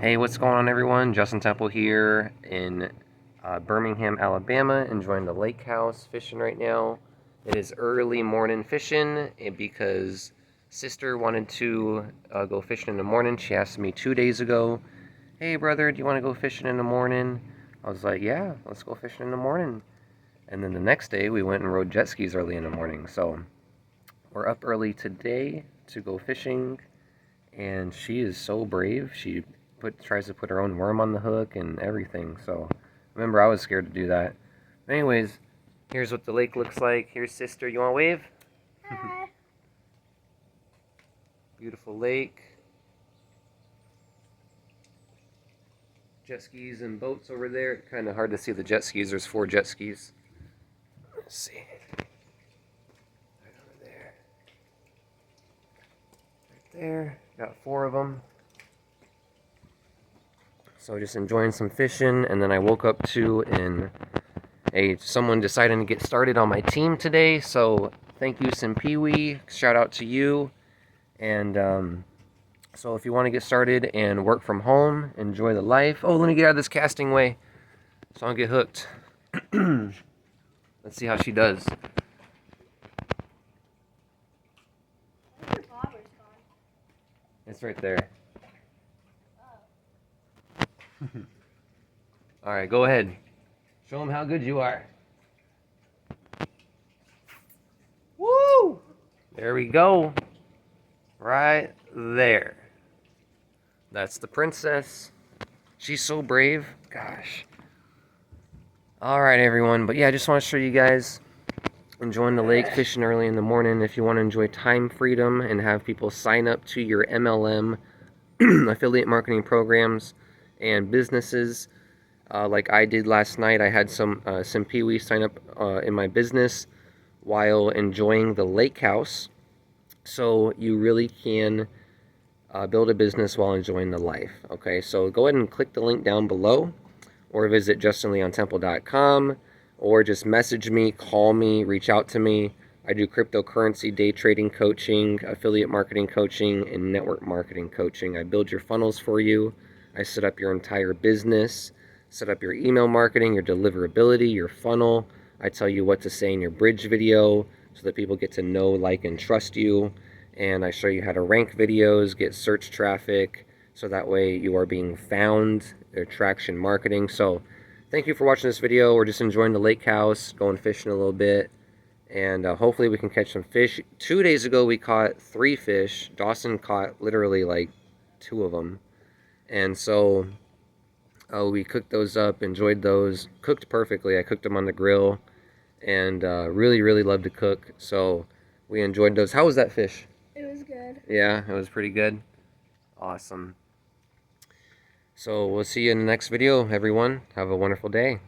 Hey, what's going on, everyone? Justin Temple here in Birmingham, Alabama, enjoying the lake house, fishing right now. It is early morning fishing because sister wanted to go fishing in the morning. She asked me 2 days ago, "Hey, brother, do you want to go fishing in the morning?" I was like, "Yeah, let's go fishing in the morning." And then the next day, we went and rode jet skis early in the morning. So we're up early today to go fishing, and she is so brave. She tries to put her own worm on the hook and everything. So remember, I was scared to do that. But anyways, here's what the lake looks like. Here's sister. You want to wave? Hi. Beautiful lake. Jet skis and boats over there. Kind of hard to see the jet skis. There's 4 jet skis. Let's see. Right over there. Right there. Got 4 of them. So just enjoying some fishing, and then I woke up to someone deciding to get started on my team today. So thank you, Sim Pee Wee. Shout out to you. And so if you want to get started and work from home, enjoy the life. Oh, let me get out of this casting way so I don't get hooked. Let's see how she does. It's right there. All right, go ahead. Show them how good you are. Woo! There we go. Right there. That's the princess. She's so brave. Gosh. All right, everyone. But yeah, I just want to show you guys enjoying the lake, fishing early in the morning. If you want to enjoy time freedom and have people sign up to your MLM affiliate marketing programs and businesses, like I did last night, I had some Pee Wee sign up in my business while enjoying the lake house. So you really can build a business while enjoying the life. Okay, so go ahead and click the link down below, or visit justinleontemple.com, or just message me, call me, reach out to me. I do cryptocurrency, day trading coaching, affiliate marketing coaching, and network marketing coaching. I build your funnels for you. I set up your entire business, set up your email marketing, your deliverability, your funnel. I tell you what to say in your bridge video so that people get to know, like, and trust you. And I show you how to rank videos, get search traffic, so that way you are being found, attraction marketing. So thank you for watching this video. We're just enjoying the lake house, going fishing a little bit, and hopefully we can catch some fish. 2 days ago we caught 3 fish. Dawson caught literally like 2 of them. And so we cooked those up, enjoyed those, cooked perfectly. I cooked them on the grill, and really love to cook. So we enjoyed those. How was that fish? It was good. Yeah, it was pretty good. Awesome. So we'll see you in the next video, everyone. Have a wonderful day.